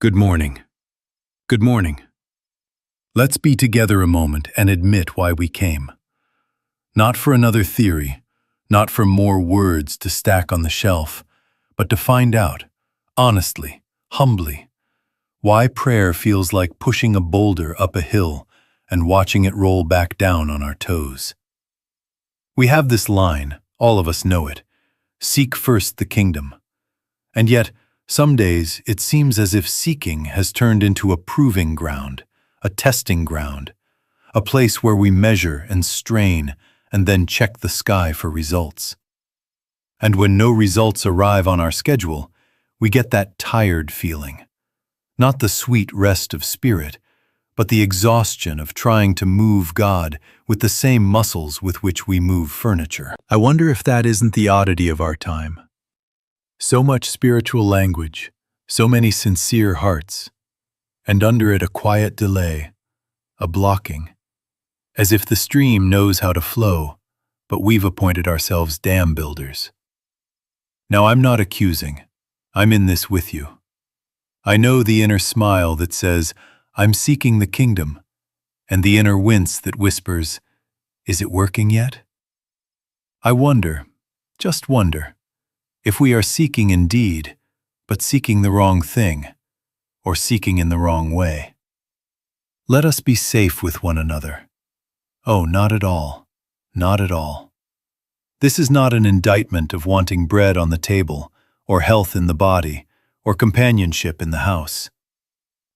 Good morning. Good morning. Let's be together a moment and admit why we came. Not for another theory, not for more words to stack on the shelf, but to find out, honestly, humbly, why prayer feels like pushing a boulder up a hill and watching it roll back down on our toes. We have this line, all of us know it, seek first the kingdom. And yet, some days it seems as if seeking has turned into a proving ground, a testing ground, a place where we measure and strain and then check the sky for results. And when no results arrive on our schedule, we get that tired feeling. Not the sweet rest of spirit, but the exhaustion of trying to move God with the same muscles with which we move furniture. I wonder if that isn't the oddity of our time. So much spiritual language, so many sincere hearts, and under it a quiet delay, a blocking, as if the stream knows how to flow, but we've appointed ourselves dam builders. Now I'm not accusing, I'm in this with you. I know the inner smile that says, I'm seeking the kingdom, and the inner wince that whispers, is it working yet? I wonder, just wonder, if we are seeking indeed, but seeking the wrong thing, or seeking in the wrong way. Let us be safe with one another. Oh, not at all, not at all. This is not an indictment of wanting bread on the table, or health in the body, or companionship in the house.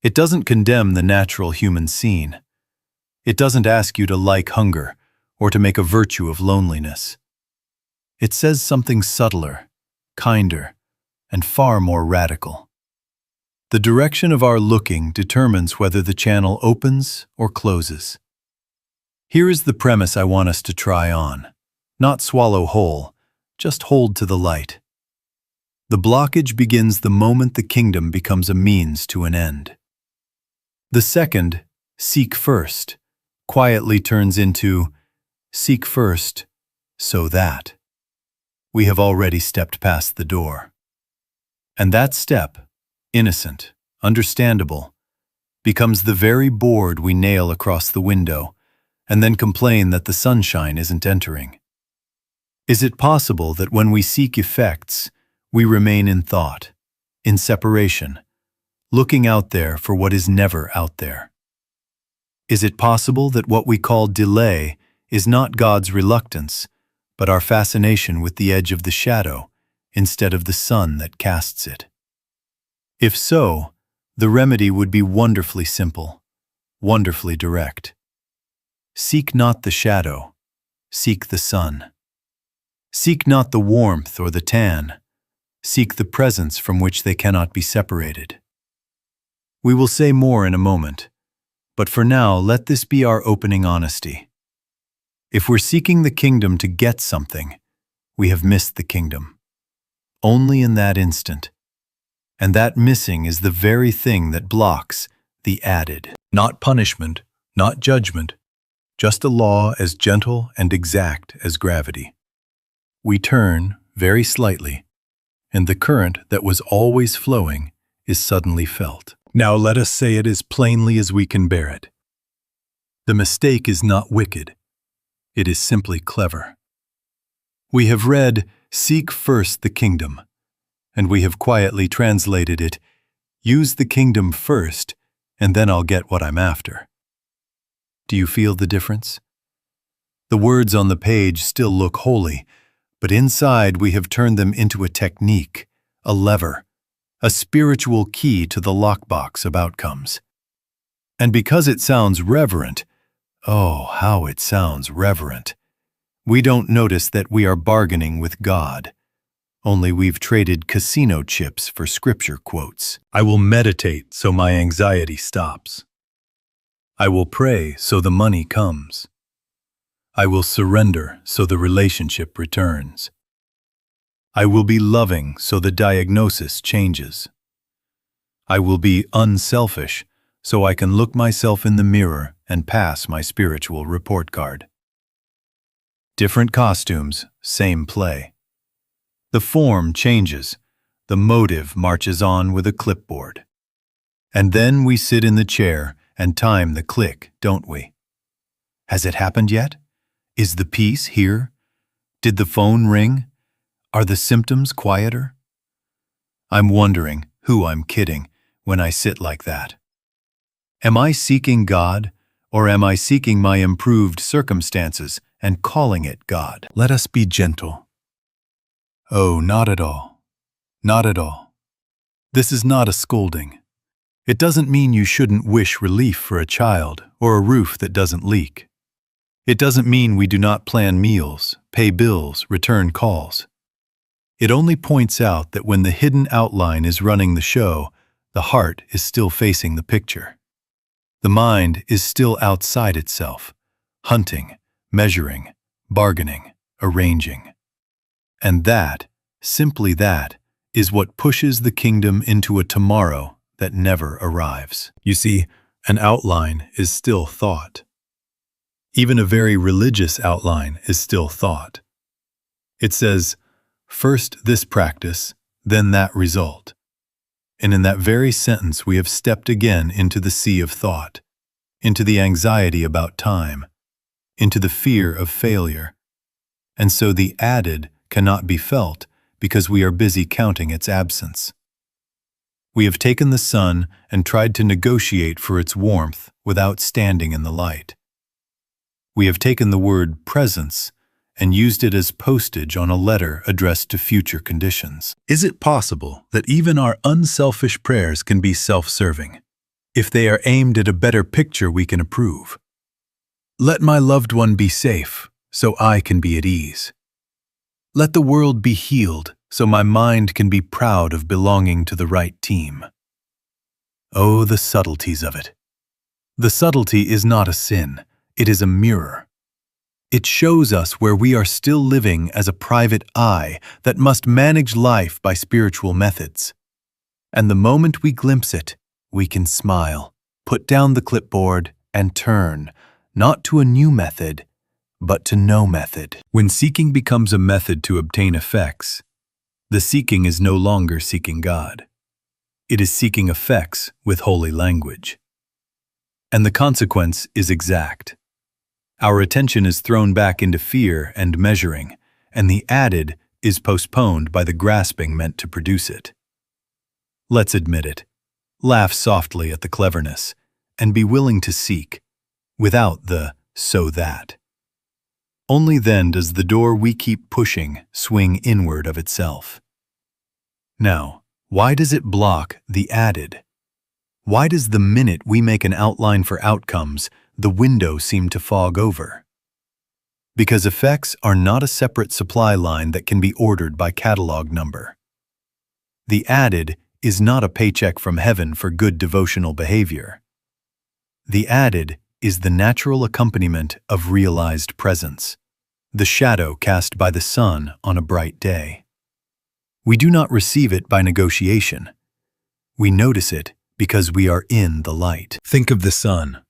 It doesn't condemn the natural human scene. It doesn't ask you to like hunger, or to make a virtue of loneliness. It says something subtler, kinder, and far more radical. The direction of our looking determines whether the channel opens or closes. Here is the premise I want us to try on. Not swallow whole, just hold to the light. The blockage begins the moment the kingdom becomes a means to an end. The second, seek first, quietly turns into seek first so that. We have already stepped past the door. And that step, innocent, understandable, becomes the very board we nail across the window and then complain that the sunshine isn't entering. Is it possible that when we seek effects, we remain in thought, in separation, looking out there for what is never out there? Is it possible that what we call delay is not God's reluctance, but our fascination with the edge of the shadow instead of the sun that casts it? If so, the remedy would be wonderfully simple, wonderfully direct. Seek not the shadow, seek the sun. Seek not the warmth or the tan, seek the presence from which they cannot be separated. We will say more in a moment, but for now let this be our opening honesty. If we're seeking the kingdom to get something, we have missed the kingdom. Only in that instant. And that missing is the very thing that blocks the added. Not punishment, not judgment, just a law as gentle and exact as gravity. We turn, very slightly, and the current that was always flowing is suddenly felt. Now let us say it as plainly as we can bear it. The mistake is not wicked. It is simply clever. We have read, seek first the kingdom, and we have quietly translated it, use the kingdom first, and then I'll get what I'm after. Do you feel the difference? The words on the page still look holy, but inside we have turned them into a technique, a lever, a spiritual key to the lockbox of outcomes. And because it sounds reverent, oh, how it sounds reverent, we don't notice that we are bargaining with God. Only we've traded casino chips for scripture quotes. I will meditate so my anxiety stops. I will pray so the money comes. I will surrender so the relationship returns. I will be loving so the diagnosis changes. I will be unselfish so I can look myself in the mirror and pass my spiritual report card. Different costumes, same play. The form changes, the motive marches on with a clipboard. And then we sit in the chair and time the click, don't we? Has it happened yet? Is the peace here? Did the phone ring? Are the symptoms quieter? I'm wondering who I'm kidding when I sit like that. Am I seeking God, or am I seeking my improved circumstances and calling it God? Let us be gentle. Oh, not at all. Not at all. This is not a scolding. It doesn't mean you shouldn't wish relief for a child or a roof that doesn't leak. It doesn't mean we do not plan meals, pay bills, return calls. It only points out that when the hidden outline is running the show, the heart is still facing the picture. The mind is still outside itself, hunting, measuring, bargaining, arranging. And that, simply that, is what pushes the kingdom into a tomorrow that never arrives. You see, an outline is still thought. Even a very religious outline is still thought. It says, first this practice, then that result. And in that very sentence we have stepped again into the sea of thought, into the anxiety about time, into the fear of failure. And so the added cannot be felt because we are busy counting its absence. We have taken the sun and tried to negotiate for its warmth without standing in the light. We have taken the word presence and used it as postage on a letter addressed to future conditions. Is it possible that even our unselfish prayers can be self-serving, if they are aimed at a better picture we can approve? Let my loved one be safe, so I can be at ease. Let the world be healed, so my mind can be proud of belonging to the right team. Oh, the subtleties of it. The subtlety is not a sin, it is a mirror. It shows us where we are still living as a private I that must manage life by spiritual methods. And the moment we glimpse it, we can smile, put down the clipboard, and turn, not to a new method, but to no method. When seeking becomes a method to obtain effects, the seeking is no longer seeking God. It is seeking effects with holy language. And the consequence is exact. Our attention is thrown back into fear and measuring, and the added is postponed by the grasping meant to produce it. Let's admit it. Laugh softly at the cleverness, and be willing to seek, without the so that. Only then does the door we keep pushing swing inward of itself. Now, why does it block the added? Why does the minute we make an outline for outcomes, the window seem to fog over? Because effects are not a separate supply line that can be ordered by catalog number. The added is not a paycheck from heaven for good devotional behavior. The added is the natural accompaniment of realized presence, the shadow cast by the sun on a bright day. We do not receive it by negotiation. We notice it because we are in the light. Think of the sun.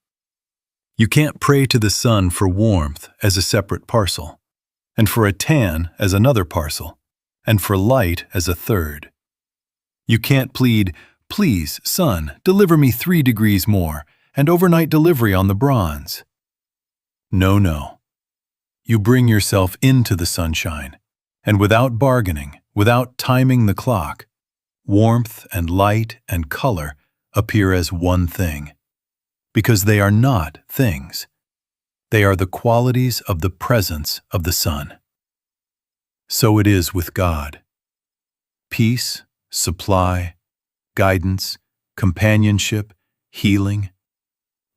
You can't pray to the sun for warmth as a separate parcel, and for a tan as another parcel, and for light as a third. You can't plead, please, sun, deliver me 3 degrees more, and overnight delivery on the bronze. No, no. You bring yourself into the sunshine, and without bargaining, without timing the clock, warmth and light and color appear as one thing. Because they are not things. They are the qualities of the presence of the sun. So it is with God. Peace, supply, guidance, companionship, healing.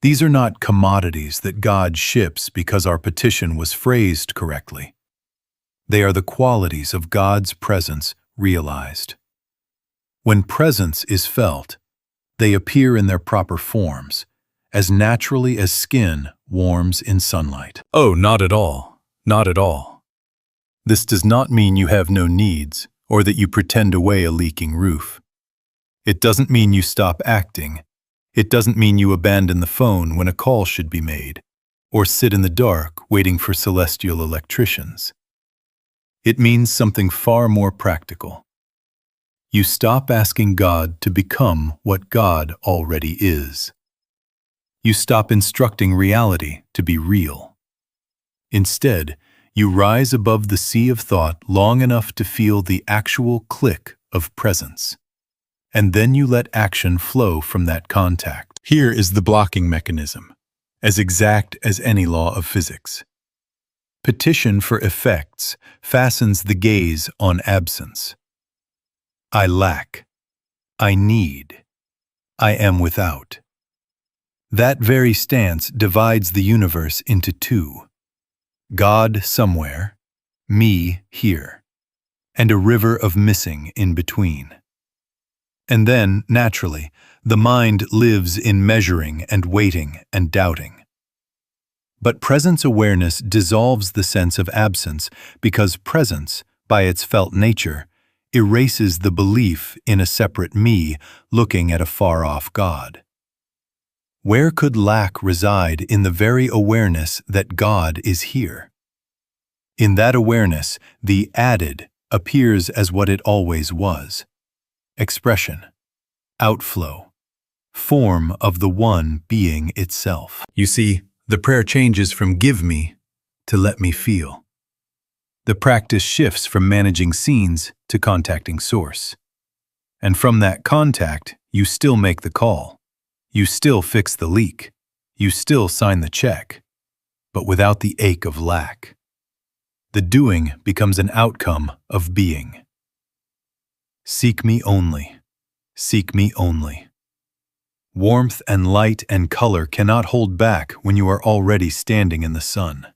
These are not commodities that God ships because our petition was phrased correctly. They are the qualities of God's presence realized. When presence is felt, they appear in their proper forms, as naturally as skin warms in sunlight. Oh, not at all. Not at all. This does not mean you have no needs or that you pretend away a leaking roof. It doesn't mean you stop acting. It doesn't mean you abandon the phone when a call should be made, or sit in the dark waiting for celestial electricians. It means something far more practical. You stop asking God to become what God already is. You stop instructing reality to be real. Instead, you rise above the sea of thought long enough to feel the actual click of presence. And then you let action flow from that contact. Here is the blocking mechanism, as exact as any law of physics. Petition for effects fastens the gaze on absence. I lack. I need. I am without. That very stance divides the universe into two: God somewhere, me here, and a river of missing in between. And then, naturally, the mind lives in measuring and waiting and doubting. But presence awareness dissolves the sense of absence because presence, by its felt nature, erases the belief in a separate me looking at a far-off God. Where could lack reside in the very awareness that God is here? In that awareness, the added appears as what it always was: expression, outflow, form of the one being itself. You see, the prayer changes from give me to let me feel. The practice shifts from managing scenes to contacting source. And from that contact, you still make the call. You still fix the leak. You still sign the check, but without the ache of lack. The doing becomes an outcome of being. Seek me only. Seek me only. Warmth and light and color cannot hold back when you are already standing in the sun.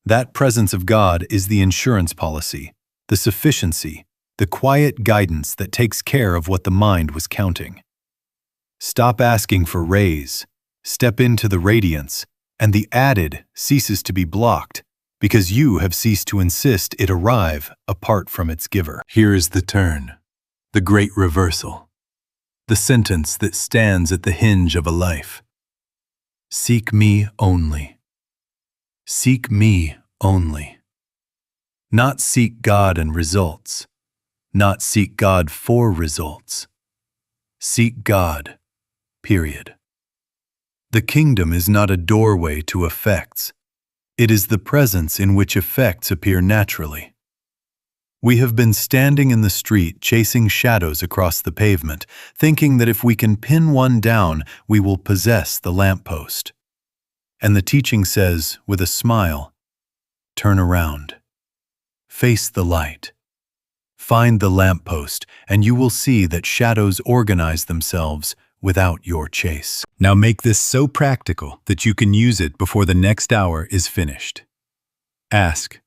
That presence of God is the insurance policy, the sufficiency, the quiet guidance that takes care of what the mind was counting. Stop asking for rays, step into the radiance, and the added ceases to be blocked because you have ceased to insist it arrive apart from its giver. Here is the turn, the great reversal, the sentence that stands at the hinge of a life. Seek me only. Seek me only. Not seek God and results. Not seek God for results. Seek God, period. The kingdom is not a doorway to effects. It is the presence in which effects appear naturally. We have been standing in the street chasing shadows across the pavement, thinking that if we can pin one down, we will possess the lamppost. And the teaching says, with a smile, turn around. Face the light. Find the lamppost, and you will see that shadows organize themselves without your chase. Now make this so practical that you can use it before the next hour is finished. Ask,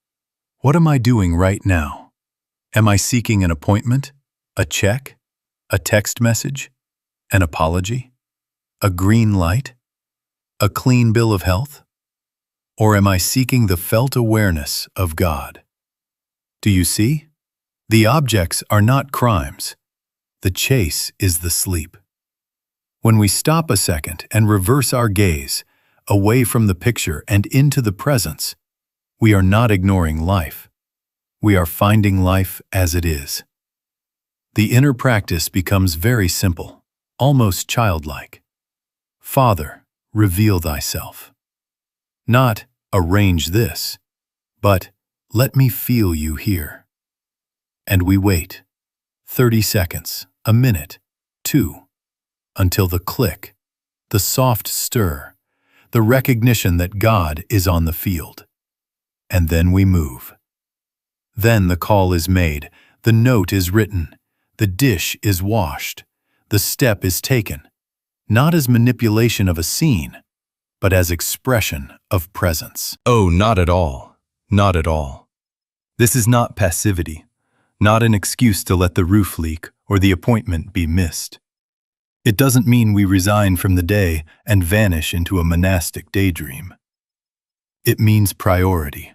what am I doing right now? Am I seeking an appointment, a check, a text message, an apology, a green light, a clean bill of health? Or am I seeking the felt awareness of God? Do you see? The objects are not crimes. The chase is the sleep. When we stop a second and reverse our gaze, away from the picture and into the presence, we are not ignoring life. We are finding life as it is. The inner practice becomes very simple, almost childlike. Father, reveal thyself. Not, arrange this, but, let me feel you here. And we wait, 30 seconds, a minute, 2, until the click, the soft stir, the recognition that God is on the field. And then we move. Then the call is made, the note is written, the dish is washed, the step is taken, not as manipulation of a scene, but as expression of presence. Oh, not at all. Not at all. This is not passivity, not an excuse to let the roof leak or the appointment be missed. It doesn't mean we resign from the day and vanish into a monastic daydream. It means priority.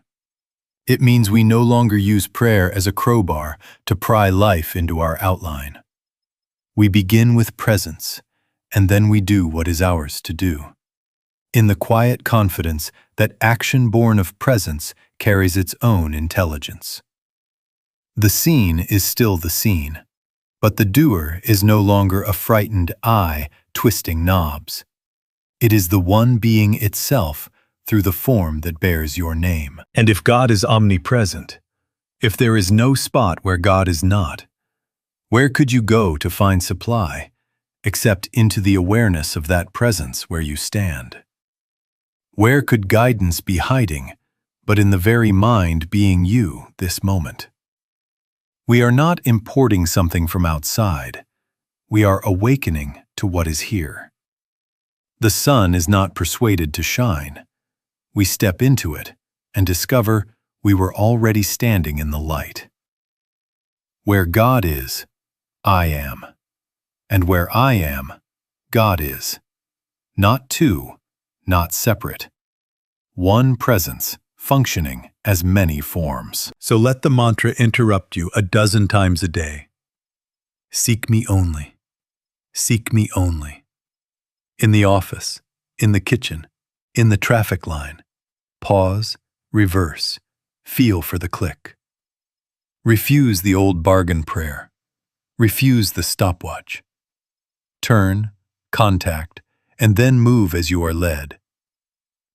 It means we no longer use prayer as a crowbar to pry life into our outline. We begin with presence, and then we do what is ours to do. In the quiet confidence that action born of presence carries its own intelligence. The scene is still the scene, But the doer is no longer a frightened I twisting knobs. It is the one being itself through the form that bears your name. And if God is omnipresent, if there is no spot where God is not, where could you go to find supply, except into the awareness of that presence where you stand? Where could guidance be hiding, but in the very mind being you this moment? We are not importing something from outside. We are awakening to what is here. The sun is not persuaded to shine. We step into it and discover we were already standing in the light. Where God is, I am. And where I am, God is. Not two, not separate. One presence, functioning as many forms. So let the mantra interrupt you 12 times a day. Seek me only. Seek me only. In the office, in the kitchen, in the traffic line. Pause, reverse, feel for the click. Refuse the old bargain prayer. Refuse the stopwatch. Turn, contact, and then move as you are led.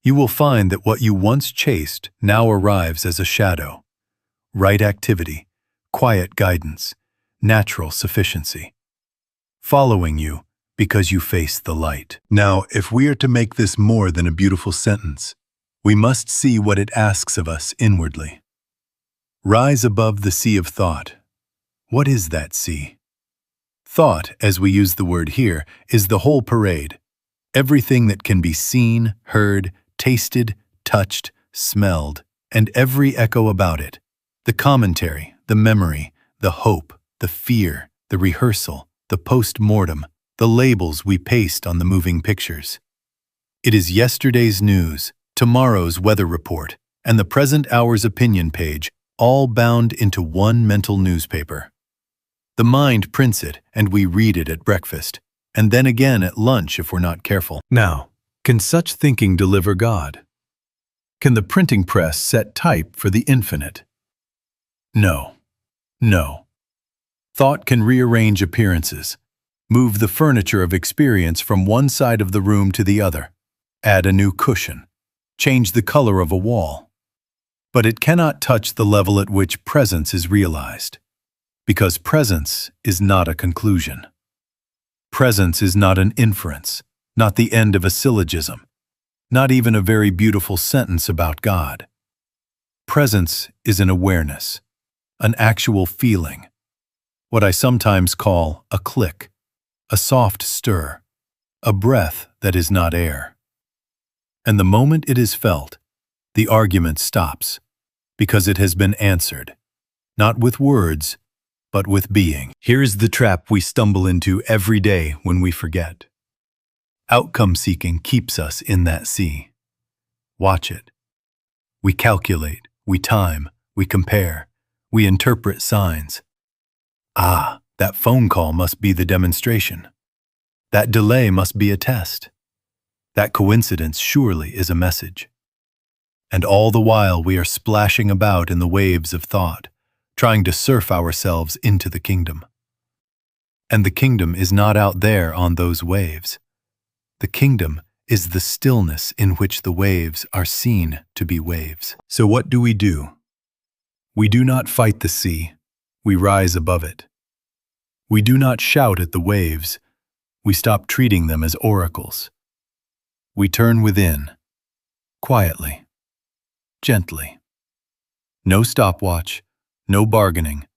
You will find that what you once chased now arrives as a shadow. Right activity, quiet guidance, natural sufficiency. Following you because you face the light. Now, if we are to make this more than a beautiful sentence, we must see what it asks of us inwardly. Rise above the sea of thought. What is that sea? Thought, as we use the word here, is the whole parade. Everything that can be seen, heard, tasted, touched, smelled, and every echo about it. The commentary, the memory, the hope, the fear, the rehearsal, the post-mortem, the labels we paste on the moving pictures. It is yesterday's news, tomorrow's weather report, and the present hour's opinion page, all bound into one mental newspaper. The mind prints it, and we read it at breakfast, and then again at lunch if we're not careful. Now, can such thinking deliver God? Can the printing press set type for the infinite? No. No. Thought can rearrange appearances, move the furniture of experience from one side of the room to the other, add a new cushion, change the color of a wall. But it cannot touch the level at which presence is realized, because presence is not a conclusion. Presence is not an inference, not the end of a syllogism, not even a very beautiful sentence about God. Presence is an awareness, an actual feeling, what I sometimes call a click, a soft stir, a breath that is not air. And the moment it is felt, the argument stops, because it has been answered, not with words, but with being. Here's the trap we stumble into every day when we forget. Outcome seeking keeps us in that sea. Watch it. We calculate, we time, we compare, we interpret signs. Ah, that phone call must be the demonstration. That delay must be a test. That coincidence surely is a message. And all the while we are splashing about in the waves of thought, trying to surf ourselves into the kingdom. And the kingdom is not out there on those waves. The kingdom is the stillness in which the waves are seen to be waves. So what do? We do not fight the sea, we rise above it. We do not shout at the waves, we stop treating them as oracles. We turn within, quietly, gently. No stopwatch, no bargaining.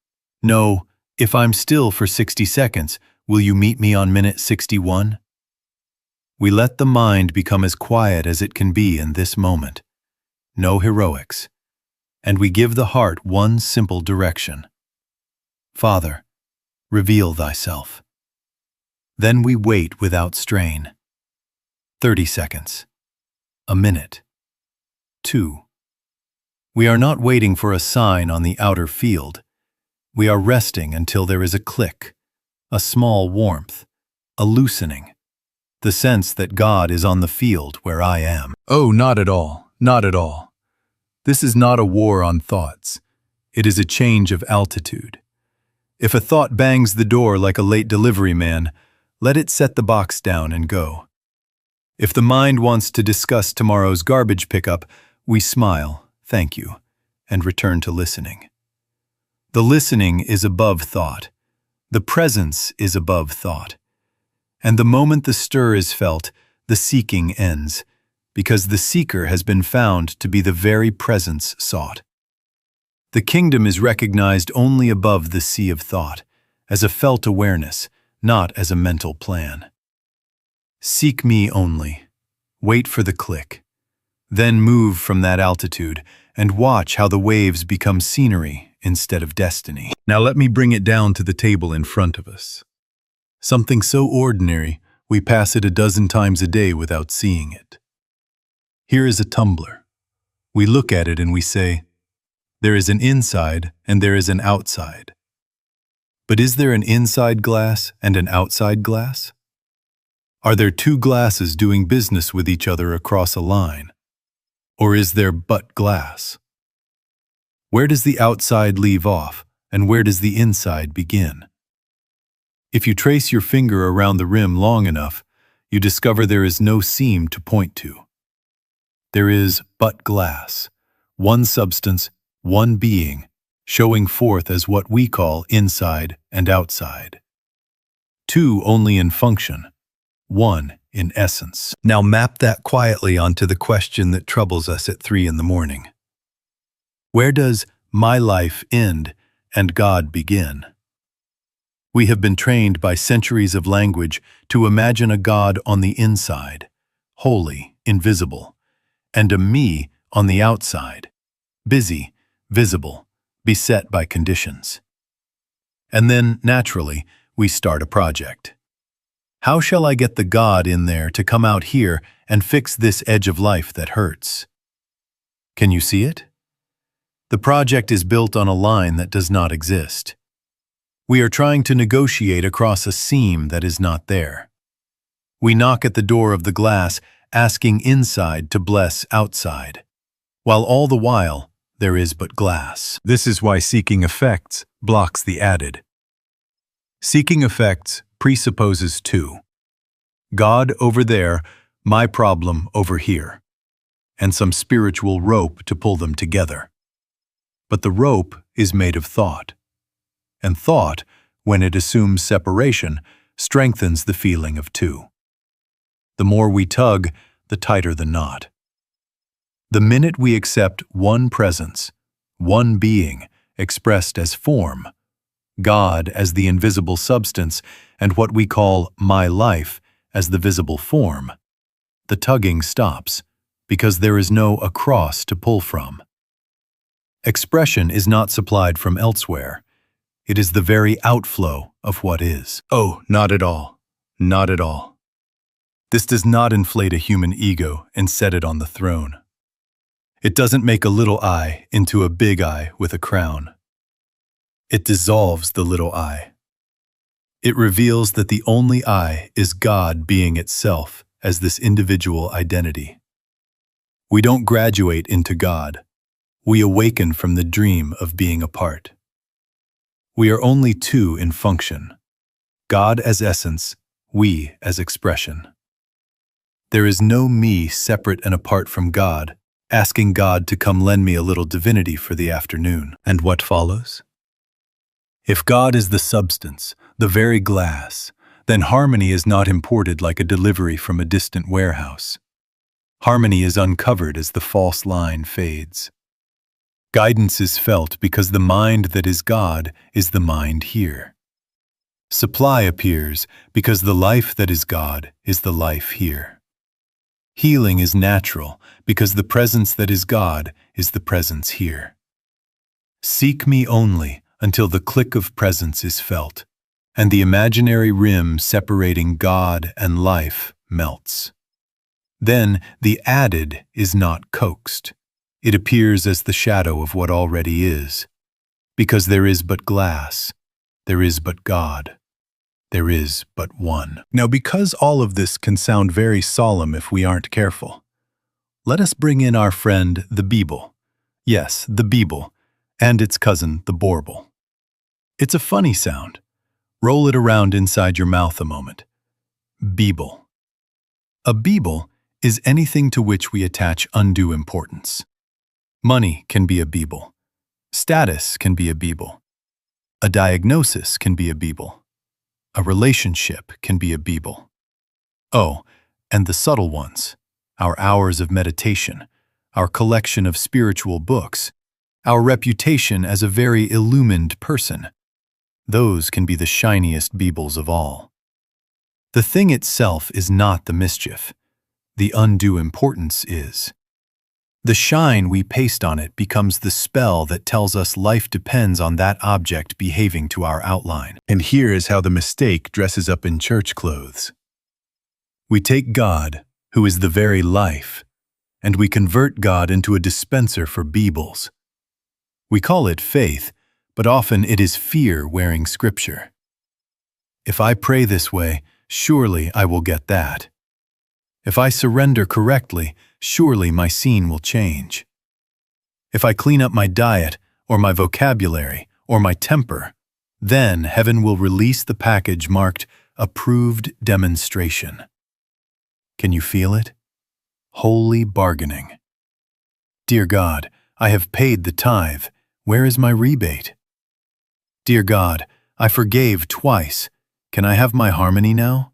No, if I'm still for 60 seconds, will you meet me on minute 61? We let the mind become as quiet as it can be in this moment. No heroics. And we give the heart one simple direction. Father, reveal thyself. Then we wait without strain. 30 seconds. A minute. 2. We are not waiting for a sign on the outer field. We are resting until there is a click, a small warmth, a loosening, the sense that God is on the field where I am. Oh, not at all, not at all. This is not a war on thoughts. It is a change of altitude. If a thought bangs the door like a late delivery man, let it set the box down and go. If the mind wants to discuss tomorrow's garbage pickup, we smile, thank you, and return to listening. The listening is above thought. The presence is above thought. And the moment the stir is felt, the seeking ends, because the seeker has been found to be the very presence sought. The kingdom is recognized only above the sea of thought, as a felt awareness, not as a mental plan. Seek me only. Wait for the click. Then move from that altitude and watch how the waves become scenery instead of destiny. Now let me bring it down to the table in front of us. Something so ordinary, we pass it a dozen times a day without seeing it. Here is a tumbler. We look at it and we say, there is an inside and there is an outside. But is there an inside glass and an outside glass? Are there two glasses doing business with each other across a line? Or is there but glass? Where does the outside leave off and where does the inside begin? If you trace your finger around the rim long enough, you discover there is no seam to point to. There is but glass, one substance, one being, showing forth as what we call inside and outside. Two only in function, one in essence. Now map that quietly onto the question that troubles us at 3 in the morning. Where does my life end and God begin? We have been trained by centuries of language to imagine a God on the inside, holy, invisible, and a me on the outside, busy, visible, beset by conditions. And then, naturally, we start a project. How shall I get the God in there to come out here and fix this edge of life that hurts? Can you see it? The project is built on a line that does not exist. We are trying to negotiate across a seam that is not there. We knock at the door of the glass, asking inside to bless outside, while all the while there is but glass. This is why seeking effects blocks the added. Seeking effects presupposes two: God over there, my problem over here, and some spiritual rope to pull them together. But the rope is made of thought. And thought, when it assumes separation, strengthens the feeling of two. The more we tug, the tighter the knot. The minute we accept one presence, one being, expressed as form, God as the invisible substance, and what we call my life as the visible form, the tugging stops, because there is no across to pull from. Expression is not supplied from elsewhere. It is the very outflow of what is. Oh, not at all. Not at all. This does not inflate a human ego and set it on the throne. It doesn't make a little I into a big I with a crown. It dissolves the little I. It reveals that the only I is God being itself as this individual identity. We don't graduate into God. We awaken from the dream of being apart. We are only two in function, God as essence, we as expression. There is no me separate and apart from God, asking God to come lend me a little divinity for the afternoon. And what follows? If God is the substance, the very glass, then harmony is not imported like a delivery from a distant warehouse. Harmony is uncovered as the false line fades. Guidance is felt because the mind that is God is the mind here. Supply appears because the life that is God is the life here. Healing is natural because the presence that is God is the presence here. Seek me only until the click of presence is felt, and the imaginary rim separating God and life melts. Then the added is not coaxed. It appears as the shadow of what already is. Because there is but glass, there is but God, there is but one. Now, because all of this can sound very solemn if we aren't careful, let us bring in our friend the Beeble. Yes, the Beeble, and its cousin the Borble. It's a funny sound. Roll it around inside your mouth a moment. Beeble. A beeble is anything to which we attach undue importance. Money can be a beeble. Status can be a beeble. A diagnosis can be a beeble. A relationship can be a beeble. Oh, and the subtle ones, our hours of meditation, our collection of spiritual books, our reputation as a very illumined person. Those can be the shiniest beebles of all. The thing itself is not the mischief. The undue importance is. The shine we paste on it becomes the spell that tells us life depends on that object behaving to our outline. And here is how the mistake dresses up in church clothes. We take God, who is the very life, and we convert God into a dispenser for beebles. We call it faith, but often it is fear wearing scripture. If I pray this way, surely I will get that. If I surrender correctly, surely my scene will change. If I clean up my diet, or my vocabulary, or my temper, then heaven will release the package marked Approved Demonstration. Can you feel it? Holy bargaining. Dear God, I have paid the tithe. Where is my rebate? Dear God, I forgave twice. Can I have my harmony now?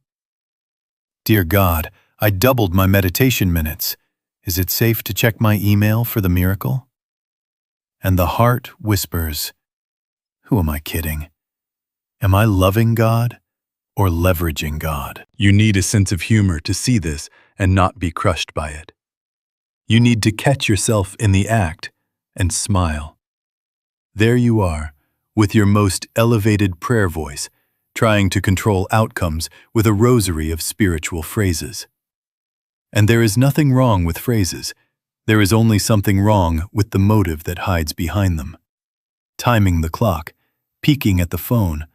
Dear God, I doubled my meditation minutes. Is it safe to check my email for the miracle? And the heart whispers, who am I kidding? Am I loving God or leveraging God? You need a sense of humor to see this and not be crushed by it. You need to catch yourself in the act and smile. There you are, with your most elevated prayer voice, trying to control outcomes with a rosary of spiritual phrases. And there is nothing wrong with phrases. There is only something wrong with the motive that hides behind them. Timing the clock, peeking at the phone,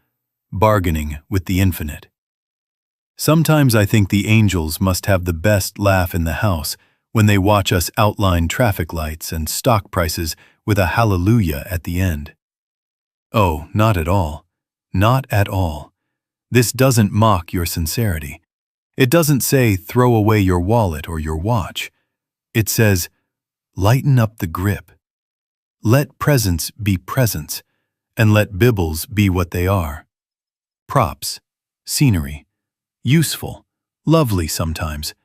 bargaining with the infinite. Sometimes I think the angels must have the best laugh in the house when they watch us outline traffic lights and stock prices with a hallelujah at the end. Oh, not at all. Not at all. This doesn't mock your sincerity. It doesn't say throw away your wallet or your watch. It says lighten up the grip. Let presence be presence, and let bibbles be what they are. Props, scenery, useful, lovely sometimes,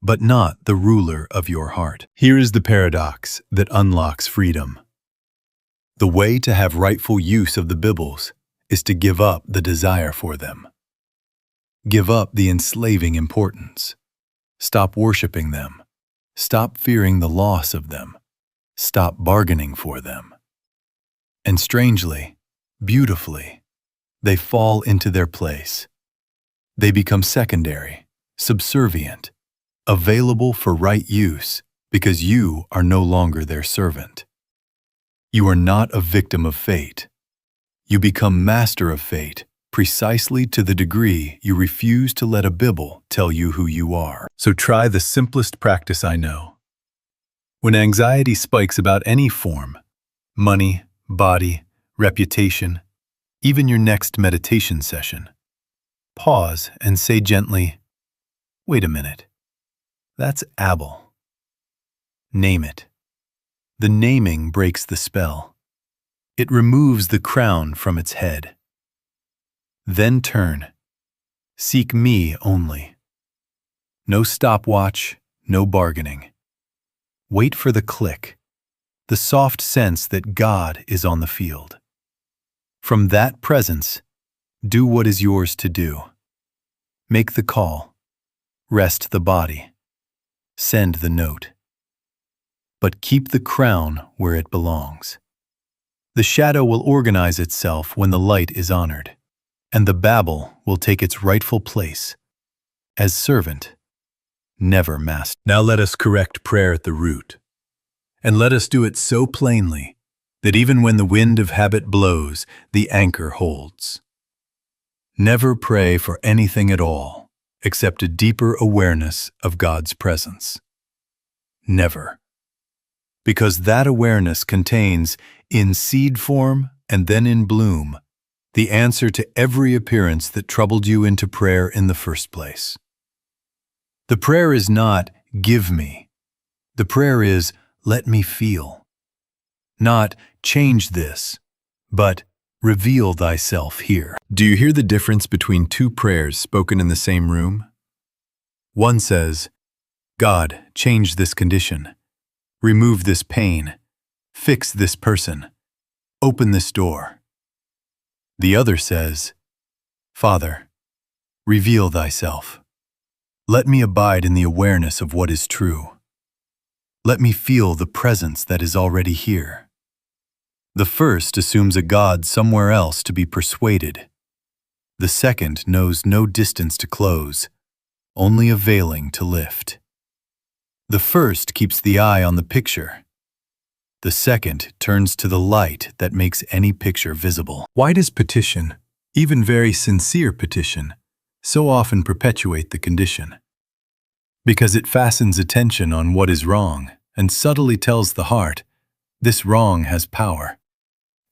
but not the ruler of your heart. Here is the paradox that unlocks freedom. The way to have rightful use of the bibbles is to give up the desire for them. Give up the enslaving importance. Stop worshiping them. Stop fearing the loss of them. Stop bargaining for them. And strangely, beautifully, they fall into their place. They become secondary, subservient, available for right use because you are no longer their servant. You are not a victim of fate. You become master of fate precisely to the degree you refuse to let a bibble tell you who you are. So try the simplest practice I know. When anxiety spikes about any form, money, body, reputation, even your next meditation session, pause and say gently, wait a minute, that's Abel. Name it. The naming breaks the spell. It removes the crown from its head. Then turn. Seek me only. No stopwatch, no bargaining. Wait for the click, the soft sense that God is on the field. From that presence, do what is yours to do. Make the call. Rest the body. Send the note. But keep the crown where it belongs. The shadow will organize itself when the light is honored, and the babble will take its rightful place as servant, never master. Now let us correct prayer at the root, and let us do it so plainly that even when the wind of habit blows, the anchor holds. Never pray for anything at all except a deeper awareness of God's presence. Never. Because that awareness contains, in seed form and then in bloom, the answer to every appearance that troubled you into prayer in the first place. The prayer is not, "Give me." The prayer is, "Let me feel." Not, "Change this," but, "Reveal thyself here." Do you hear the difference between two prayers spoken in the same room? One says, "God, change this condition. Remove this pain. Fix this person. Open this door." The other says, "Father, reveal thyself. Let me abide in the awareness of what is true. Let me feel the presence that is already here." The first assumes a God somewhere else to be persuaded. The second knows no distance to close, only a veiling to lift. The first keeps the eye on the picture. The second turns to the light that makes any picture visible. Why does petition, even very sincere petition, so often perpetuate the condition? Because it fastens attention on what is wrong and subtly tells the heart, this wrong has power.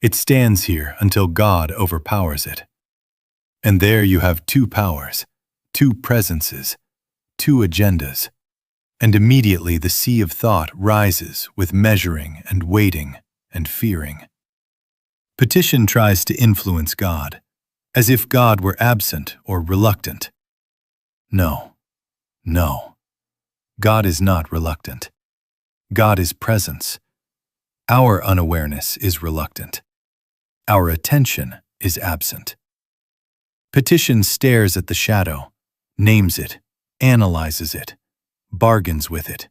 It stands here until God overpowers it. And there you have two powers, two presences, two agendas. And immediately the sea of thought rises with measuring and waiting and fearing. Petition tries to influence God, as if God were absent or reluctant. No, no. God is not reluctant. God is presence. Our unawareness is reluctant. Our attention is absent. Petition stares at the shadow, names it, analyzes it, bargains with it.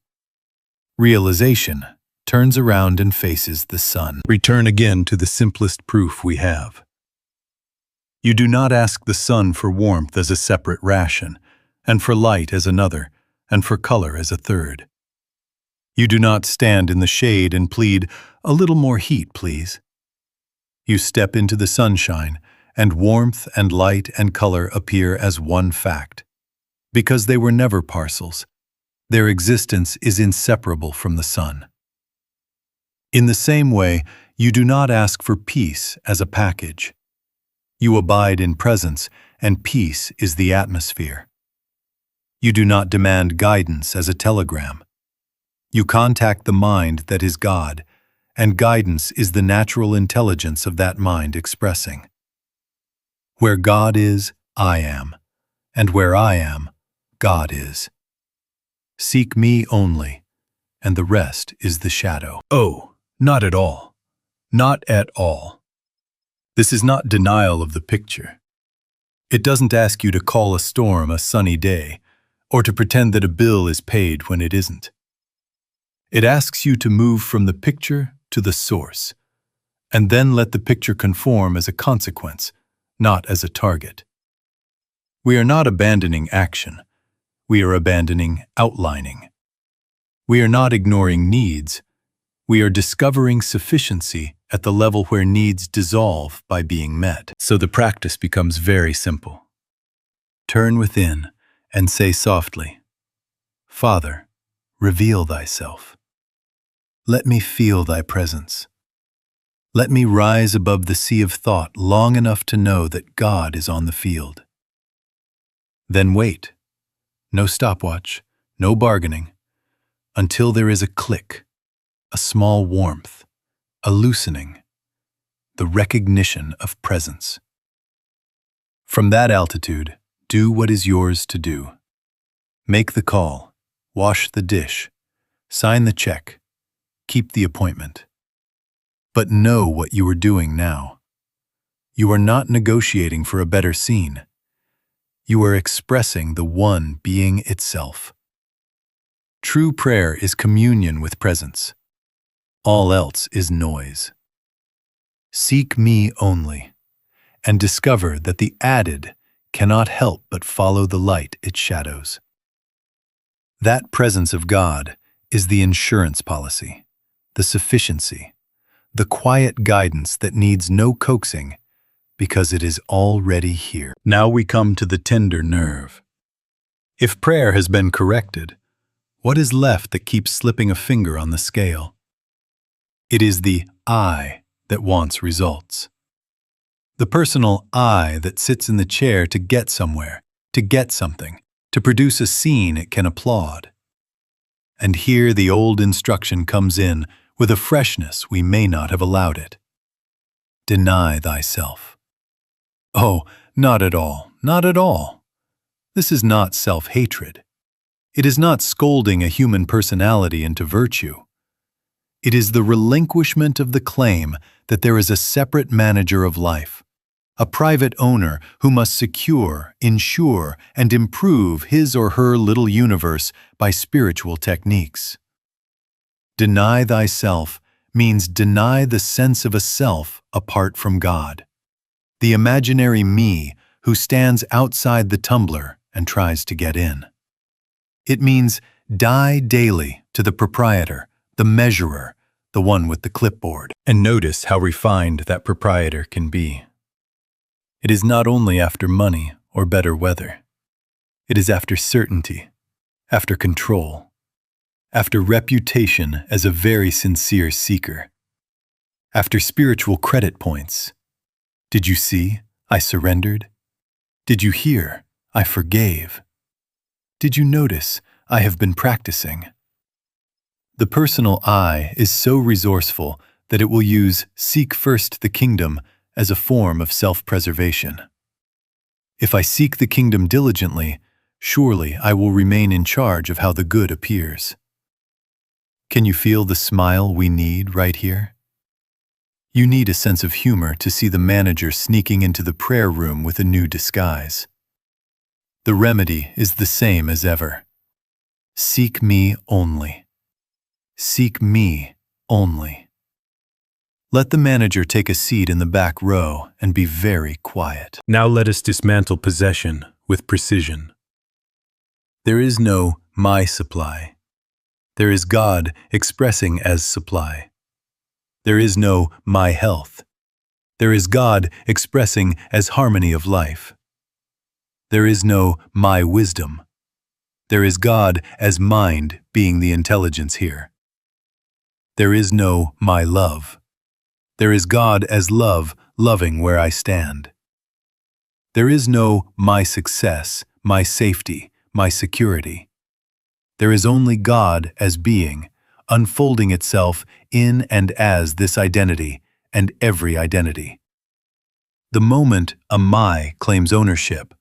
Realization turns around and faces the sun. Return again to the simplest proof we have. You do not ask the sun for warmth as a separate ration, and for light as another, and for color as a third. You do not stand in the shade and plead, "A little more heat, please." You step into the sunshine, and warmth and light and color appear as one fact. Because they were never parcels, their existence is inseparable from the sun. In the same way, you do not ask for peace as a package. You abide in presence, and peace is the atmosphere. You do not demand guidance as a telegram. You contact the mind that is God, and guidance is the natural intelligence of that mind expressing. Where God is, I am, and where I am, God is. Seek me only, and the rest is the shadow. Oh, not at all. Not at all. This is not denial of the picture. It doesn't ask you to call a storm a sunny day, or to pretend that a bill is paid when it isn't. It asks you to move from the picture to the source, and then let the picture conform as a consequence, not as a target. We are not abandoning action. We are abandoning outlining. We are not ignoring needs. We are discovering sufficiency at the level where needs dissolve by being met. So the practice becomes very simple. Turn within and say softly, "Father, reveal thyself. Let me feel thy presence. Let me rise above the sea of thought long enough to know that God is on the field." Then wait. No stopwatch, no bargaining, until there is a click, a small warmth, a loosening, the recognition of presence. From that altitude, do what is yours to do. Make the call, wash the dish, sign the check, keep the appointment. But know what you are doing now. You are not negotiating for a better scene. You are expressing the one being itself. True prayer is communion with presence. All else is noise. Seek me only, and discover that the added cannot help but follow the light it shadows. That presence of God is the insurance policy, the sufficiency, the quiet guidance that needs no coaxing because it is already here. Now we come to the tender nerve. If prayer has been corrected, what is left that keeps slipping a finger on the scale? It is the I that wants results. The personal I that sits in the chair to get somewhere, to get something, to produce a scene it can applaud. And here the old instruction comes in with a freshness we may not have allowed it. Deny thyself. Oh, not at all, not at all. This is not self-hatred. It is not scolding a human personality into virtue. It is the relinquishment of the claim that there is a separate manager of life, a private owner who must secure, ensure, and improve his or her little universe by spiritual techniques. Deny thyself means deny the sense of a self apart from God, the imaginary me who stands outside the tumbler and tries to get in. It means die daily to the proprietor, the measurer, the one with the clipboard. And notice how refined that proprietor can be. It is not only after money or better weather. It is after certainty, after control, after reputation as a very sincere seeker, after spiritual credit points. Did you see? I surrendered. Did you hear? I forgave. Did you notice? I have been practicing. The personal I is so resourceful that it will use seek first the kingdom as a form of self-preservation. If I seek the kingdom diligently, surely I will remain in charge of how the good appears. Can you feel the smile we need right here? You need a sense of humor to see the manager sneaking into the prayer room with a new disguise. The remedy is the same as ever. Seek me only. Seek me only. Let the manager take a seat in the back row and be very quiet. Now let us dismantle possession with precision. There is no my supply. There is God expressing as supply. There is no my health. There is God expressing as harmony of life. There is no my wisdom. There is God as mind being the intelligence here. There is no my love. There is God as love, loving where I stand. There is no my success, my safety, my security. There is only God as being, unfolding itself in and as this identity and every identity. The moment a my claims ownership,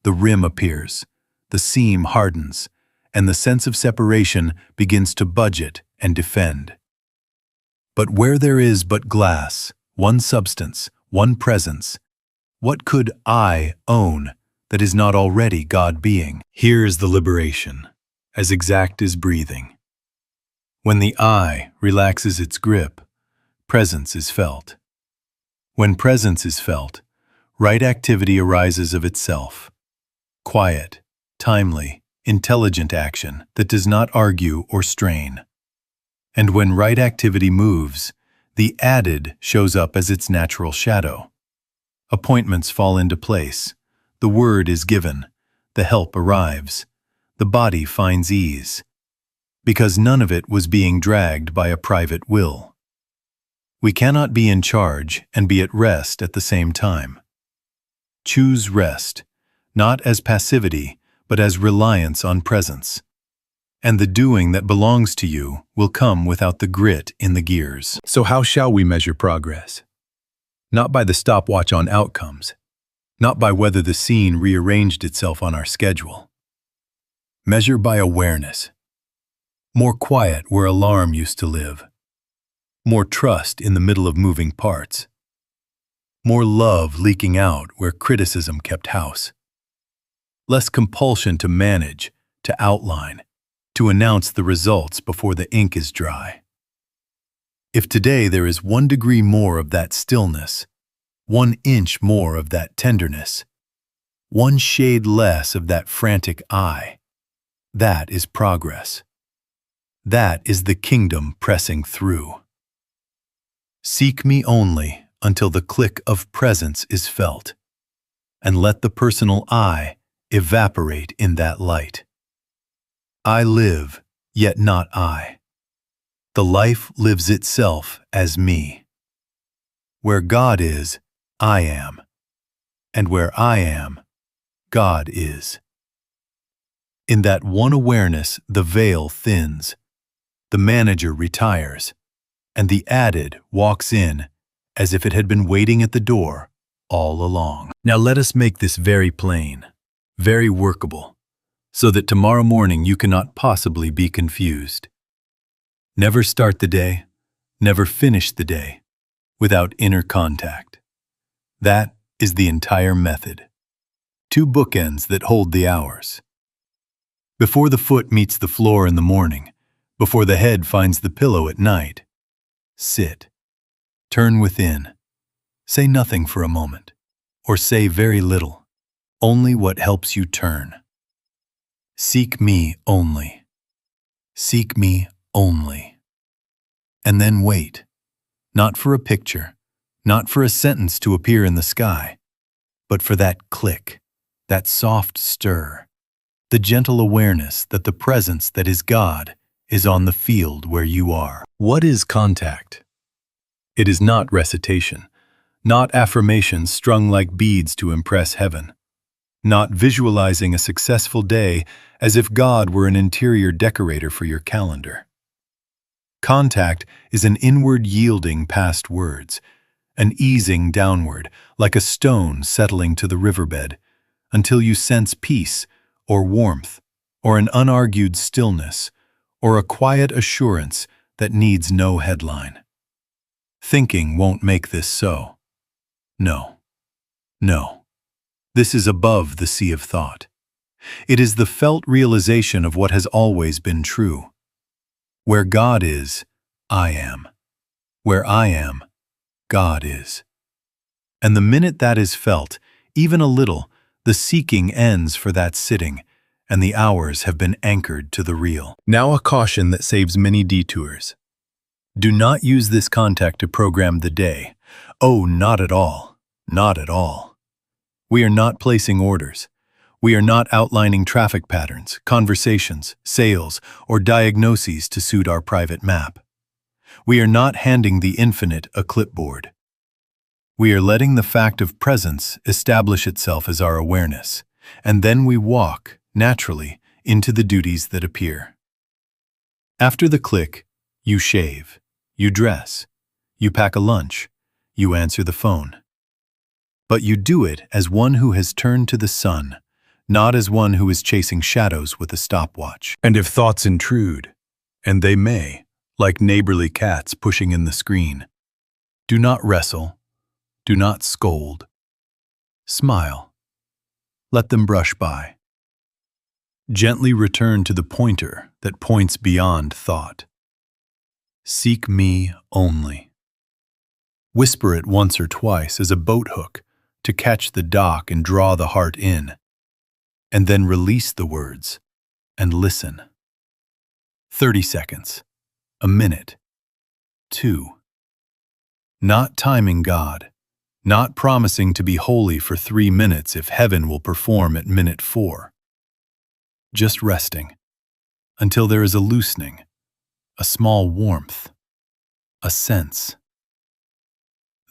the rim appears, the seam hardens, and the sense of separation begins to budget and defend. But where there is but glass, one substance, one presence, what could I own that is not already God being? Here is the liberation, as exact as breathing. When the I relaxes its grip, presence is felt. When presence is felt, right activity arises of itself. Quiet, timely, intelligent action that does not argue or strain. And when right activity moves, the added shows up as its natural shadow. Appointments fall into place, the word is given, the help arrives, the body finds ease, because none of it was being dragged by a private will. We cannot be in charge and be at rest at the same time. Choose rest, not as passivity, but as reliance on presence. And the doing that belongs to you will come without the grit in the gears. So how shall we measure progress? Not by the stopwatch on outcomes, not by whether the scene rearranged itself on our schedule. Measure by awareness. More quiet where alarm used to live. More trust in the middle of moving parts. More love leaking out where criticism kept house. Less compulsion to manage, to outline, to announce the results before the ink is dry. If today there is 1 degree more of that stillness, 1 inch more of that tenderness, 1 shade less of that frantic I, that is progress. That is the kingdom pressing through. Seek me only until the click of presence is felt, and let the personal I evaporate in that light. I live, yet not I. The life lives itself as me. Where God is, I am. And where I am, God is. In that one awareness, the veil thins, the manager retires, and the added walks in as if it had been waiting at the door all along. Now let us make this very plain, very workable, so that tomorrow morning you cannot possibly be confused. Never start the day, never finish the day without inner contact. That is the entire method. Two bookends that hold the hours. Before the foot meets the floor in the morning, before the head finds the pillow at night, sit. Turn within. Say nothing for a moment, or say very little, only what helps you turn. Seek me only. Seek me only. And then wait, not for a picture, not for a sentence to appear in the sky, but for that click, that soft stir, the gentle awareness that the presence that is God is on the field where you are. What is contact? It is not recitation, not affirmations strung like beads to impress heaven, not visualizing a successful day as if God were an interior decorator for your calendar. Contact is an inward yielding past words, an easing downward like a stone settling to the riverbed until you sense peace or warmth or an unargued stillness or a quiet assurance that needs no headline. Thinking won't make this so. No. No. This is above the sea of thought. It is the felt realization of what has always been true. Where God is, I am. Where I am, God is. And the minute that is felt, even a little, the seeking ends for that sitting, and the hours have been anchored to the real. Now a caution that saves many detours. Do not use this contact to program the day. Oh, not at all. Not at all. We are not placing orders. We are not outlining traffic patterns, conversations, sales, or diagnoses to suit our private map. We are not handing the infinite a clipboard. We are letting the fact of presence establish itself as our awareness, and then we walk, naturally, into the duties that appear. After the click, you shave, you dress, you pack a lunch, you answer the phone. But you do it as one who has turned to the sun, not as one who is chasing shadows with a stopwatch. And if thoughts intrude, and they may, like neighborly cats pushing in the screen, do not wrestle, do not scold. Smile. Let them brush by. Gently return to the pointer that points beyond thought. Seek me only. Whisper it once or twice as a boat hook to catch the dock and draw the heart in, and then release the words and listen. 30 seconds, a minute, 2. Not timing God, not promising to be holy for 3 minutes if heaven will perform at minute 4. Just resting until there is a loosening, a small warmth, a sense.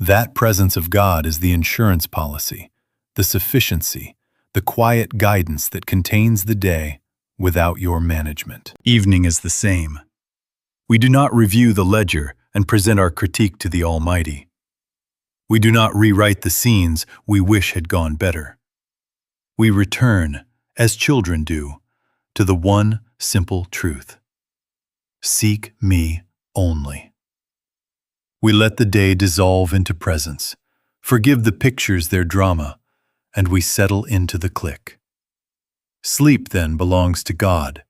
That presence of God is the insurance policy, the sufficiency, the quiet guidance that contains the day without your management. Evening is the same. We do not review the ledger and present our critique to the Almighty. We do not rewrite the scenes we wish had gone better. We return, as children do, to the one simple truth. Seek me only. We let the day dissolve into presence, forgive the pictures their drama, and we settle into the click. Sleep then belongs to God,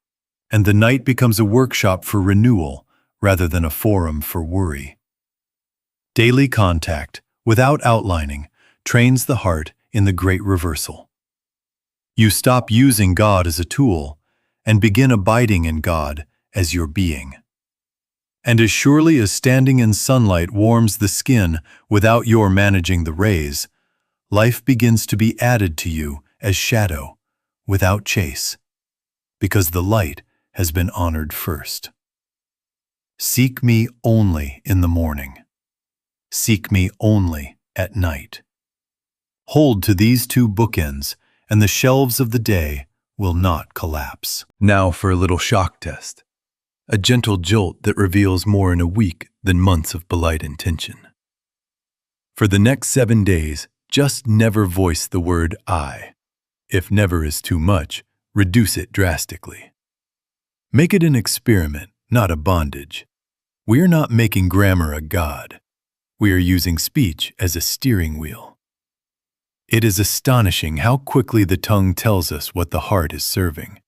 and the night becomes a workshop for renewal rather than a forum for worry. Daily contact, without outlining, trains the heart in the great reversal. You stop using God as a tool and begin abiding in God as your being. And as surely as standing in sunlight warms the skin without your managing the rays, life begins to be added to you as shadow, without chase, because the light has been honored first. Seek me only in the morning. Seek me only at night. Hold to these two bookends, and the shelves of the day will not collapse. Now for a little shock test. A gentle jolt that reveals more in a week than months of polite intention. For the next 7 days, just never voice the word I. If never is too much, reduce it drastically. Make it an experiment, not a bondage. We are not making grammar a god. We are using speech as a steering wheel. It is astonishing how quickly the tongue tells us what the heart is serving.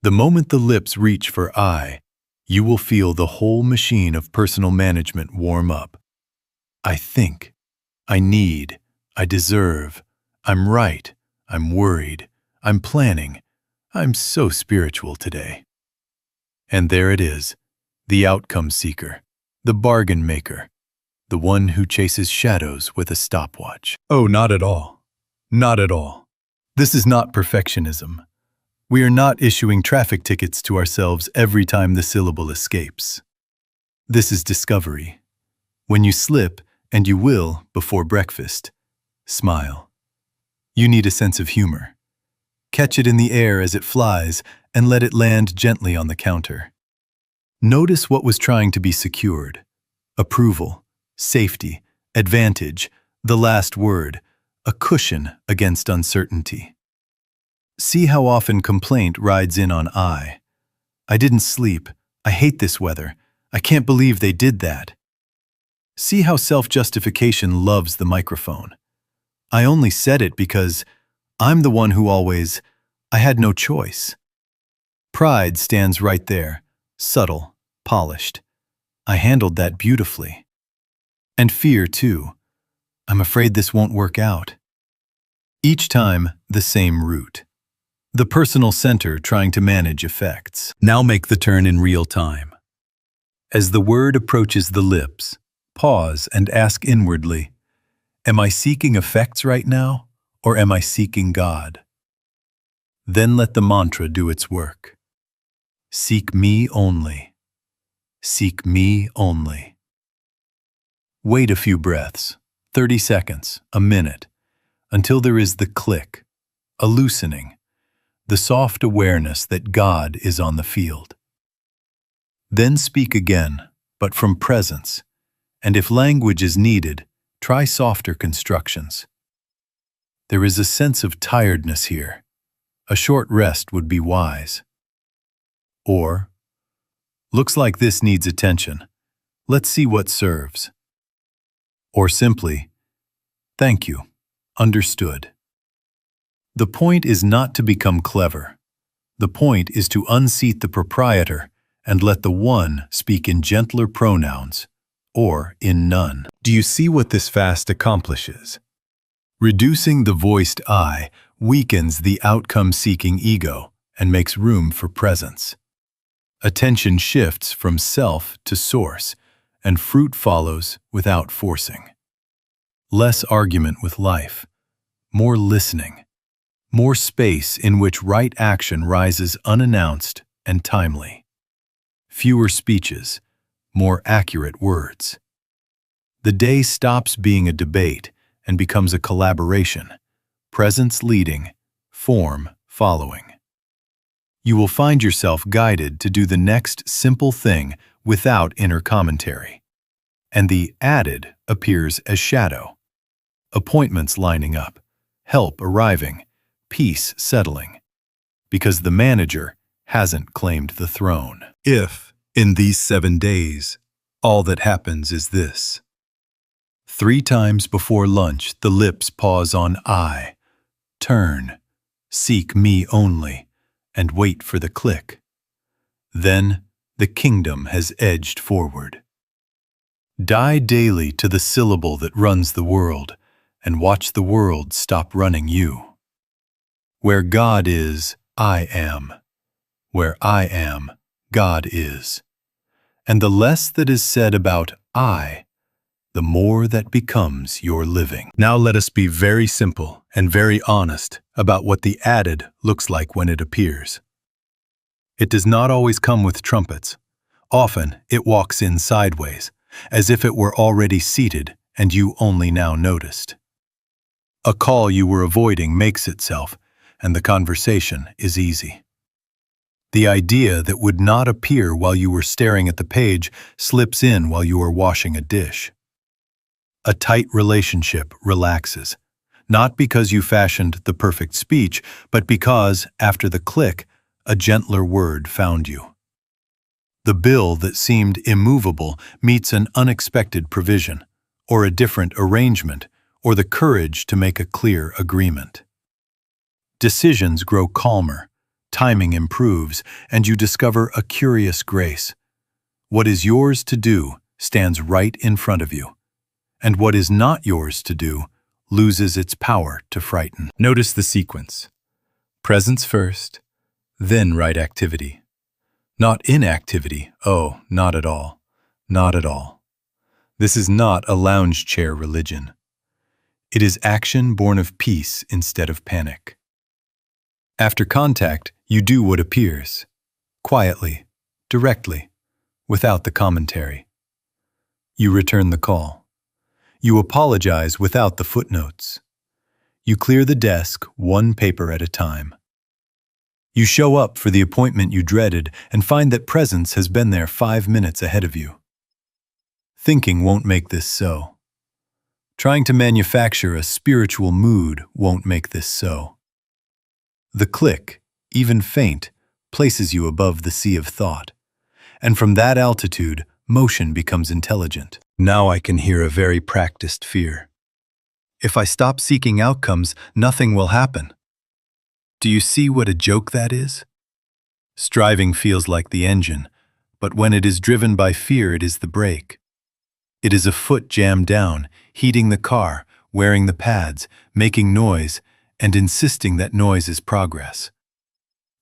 The moment the lips reach for I, you will feel the whole machine of personal management warm up. I think, I need, I deserve, I'm right, I'm worried, I'm planning, I'm so spiritual today. And there it is, the outcome seeker, the bargain maker, the one who chases shadows with a stopwatch. Oh, not at all. Not at all. This is not perfectionism. We are not issuing traffic tickets to ourselves every time the syllable escapes. This is discovery. When you slip, and you will before breakfast, smile. You need a sense of humor. Catch it in the air as it flies and let it land gently on the counter. Notice what was trying to be secured. Approval, safety, advantage, the last word, a cushion against uncertainty. See how often complaint rides in on I. I didn't sleep. I hate this weather. I can't believe they did that. See how self-justification loves the microphone. I only said it because I'm the one who always, I had no choice. Pride stands right there, subtle, polished. I handled that beautifully. And fear, too. I'm afraid this won't work out. Each time, the same route. The personal center trying to manage effects. Now make the turn in real time. As the word approaches the lips, pause and ask inwardly, am I seeking effects right now, or am I seeking God? Then let the mantra do its work. Seek me only. Seek me only. Wait a few breaths, 30 seconds, a minute, until there is the click, a loosening, the soft awareness that God is on the field. Then speak again, but from presence, and if language is needed, try softer constructions. There is a sense of tiredness here. A short rest would be wise. Or, looks like this needs attention. Let's see what serves. Or simply, thank you, understood. The point is not to become clever. The point is to unseat the proprietor and let the one speak in gentler pronouns, or in none. Do you see what this fast accomplishes? Reducing the voiced I weakens the outcome-seeking ego and makes room for presence. Attention shifts from self to source, and fruit follows without forcing. Less argument with life, more listening, more space in which right action rises unannounced and timely. Fewer speeches, more accurate words. The day stops being a debate and becomes a collaboration, presence leading, form following. You will find yourself guided to do the next simple thing without inner commentary. And the added appears as shadow. Appointments lining up, help arriving, peace settling. Because the manager hasn't claimed the throne. If, in these 7 days, all that happens is this. 3 times before lunch, the lips pause on I, turn, seek me only, and wait for the click. Then, the kingdom has edged forward. Die daily to the syllable that runs the world, and watch the world stop running you. Where God is, I am. Where I am, God is. And the less that is said about I, the more that becomes your living. Now let us be very simple and very honest about what the added looks like when it appears. It does not always come with trumpets. Often it walks in sideways, as if it were already seated and you only now noticed. A call you were avoiding makes itself, and the conversation is easy. The idea that would not appear while you were staring at the page slips in while you are washing a dish. A tight relationship relaxes, not because you fashioned the perfect speech, but because, after the click, a gentler word found you. The bill that seemed immovable meets an unexpected provision, or a different arrangement, or the courage to make a clear agreement. Decisions grow calmer, timing improves, and you discover a curious grace. What is yours to do stands right in front of you, and what is not yours to do loses its power to frighten. Notice the sequence. Presence first, then right activity. Not inactivity, oh, not at all, not at all. This is not a lounge chair religion. It is action born of peace instead of panic. After contact, you do what appears, quietly, directly, without the commentary. You return the call. You apologize without the footnotes. You clear the desk one paper at a time. You show up for the appointment you dreaded and find that presence has been there 5 minutes ahead of you. Thinking won't make this so. Trying to manufacture a spiritual mood won't make this so. The click, even faint, places you above the sea of thought. And from that altitude, motion becomes intelligent. Now I can hear a very practiced fear. If I stop seeking outcomes, nothing will happen. Do you see what a joke that is? Striving feels like the engine, but when it is driven by fear, it is the brake. It is a foot jammed down, heating the car, wearing the pads, making noise, and insisting that noise is progress.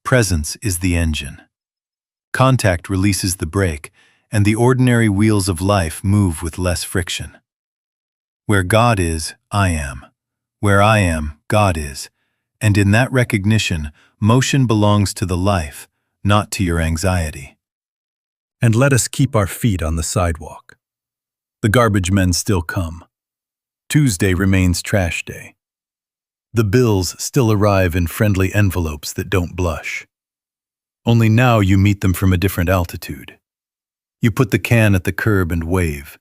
Presence is the engine. Contact releases the brake, and the ordinary wheels of life move with less friction. Where God is, I am. Where I am, God is. And in that recognition, motion belongs to the life, not to your anxiety. And let us keep our feet on the sidewalk. The garbage men still come. Tuesday remains trash day. The bills still arrive in friendly envelopes that don't blush. Only now you meet them from a different altitude. You put the can at the curb and wave.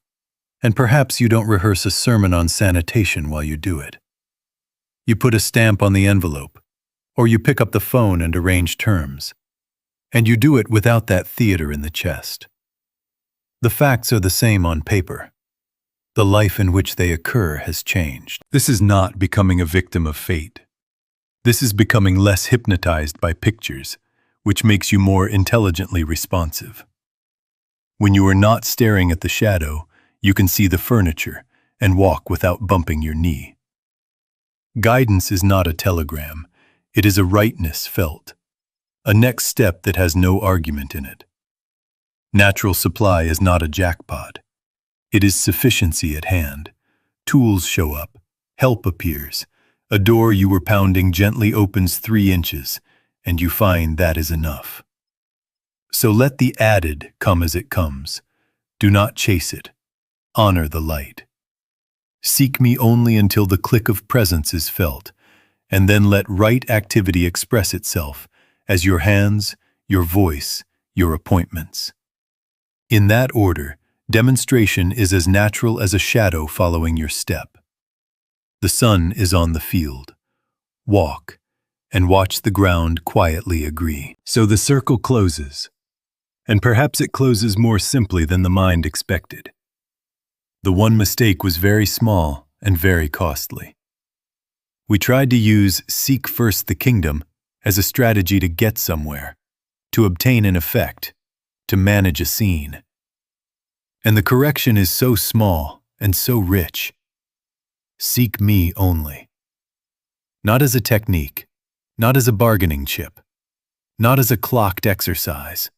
And perhaps you don't rehearse a sermon on sanitation while you do it. You put a stamp on the envelope, or you pick up the phone and arrange terms. And you do it without that theater in the chest. The facts are the same on paper. The life in which they occur has changed. This is not becoming a victim of fate. This is becoming less hypnotized by pictures, which makes you more intelligently responsive. When you are not staring at the shadow, you can see the furniture and walk without bumping your knee. Guidance is not a telegram. It is a rightness felt, a next step that has no argument in it. Natural supply is not a jackpot. It is sufficiency at hand. Tools show up, help appears. A door you were pounding gently opens 3 inches, and you find that is enough. So let the added come as it comes. Do not chase it. Honor the light. Seek me only until the click of presence is felt, and then let right activity express itself as your hands, your voice, your appointments. In that order, demonstration is as natural as a shadow following your step. The sun is on the field. Walk, and watch the ground quietly agree. So the circle closes, and perhaps it closes more simply than the mind expected. The one mistake was very small and very costly. We tried to use seek first the kingdom as a strategy to get somewhere, to obtain an effect, to manage a scene. And the correction is so small and so rich. Seek me only. Not as a technique, not as a bargaining chip, not as a clocked exercise,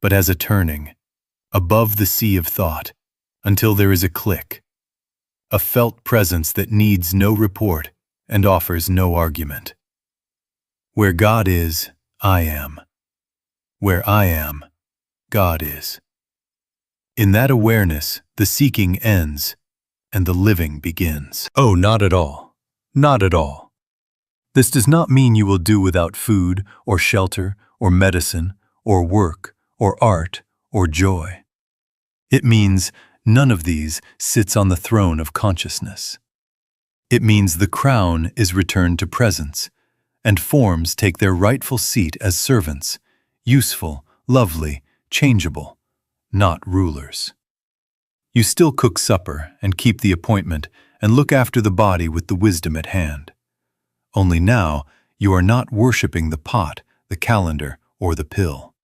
but as a turning, above the sea of thought, until there is a click, a felt presence that needs no report and offers no argument. Where God is, I am. Where I am, God is. In that awareness, the seeking ends and the living begins. Oh, not at all. Not at all. This does not mean you will do without food or shelter or medicine or work or art or joy. It means none of these sits on the throne of consciousness. It means the crown is returned to presence, and forms take their rightful seat as servants, useful, lovely, changeable, not rulers. You still cook supper and keep the appointment and look after the body with the wisdom at hand. Only now you are not worshiping the pot, the calendar, or the pill.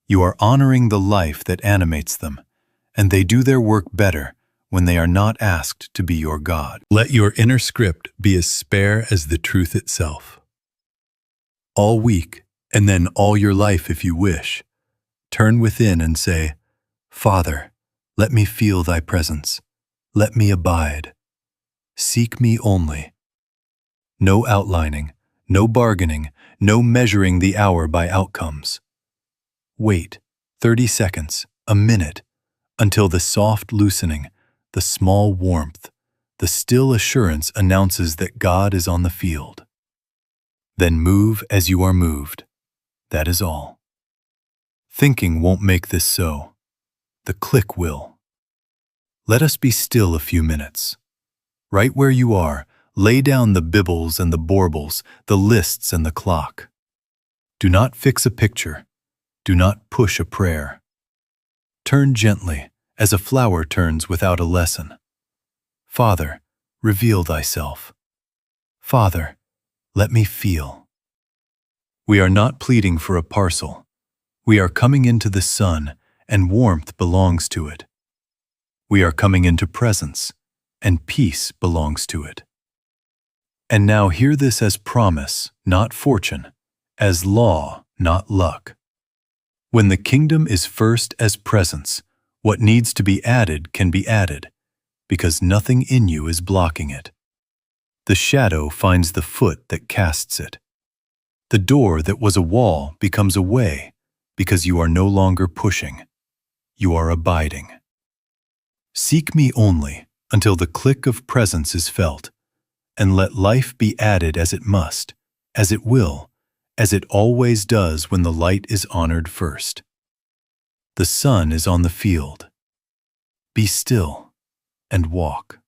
You are honoring the life that animates them, and they do their work better when they are not asked to be your God. Let your inner script be as spare as the truth itself. All week, and then all your life if you wish, turn within and say, Father, let me feel thy presence. Let me abide. Seek me only. No outlining, no bargaining, no measuring the hour by outcomes. Wait 30 seconds, a minute, until the soft loosening, the small warmth, the still assurance announces that God is on the field. Then move as you are moved. That is all. Thinking won't make this so. The click will. Let us be still a few minutes. Right where you are, lay down the bibbles and the baubles, the lists and the clock. Do not fix a picture. Do not push a prayer. Turn gently, as a flower turns without a lesson. Father, reveal thyself. Father, let me feel. We are not pleading for a parcel. We are coming into the sun, and warmth belongs to it. We are coming into presence, and peace belongs to it. And now hear this as promise, not fortune, as law, not luck. When the kingdom is first as presence, what needs to be added can be added, because nothing in you is blocking it. The shadow finds the foot that casts it. The door that was a wall becomes a way, because you are no longer pushing. You are abiding. Seek me only until the click of presence is felt, and let life be added as it must, as it will, as it always does when the light is honored first. The sun is on the field. Be still and walk.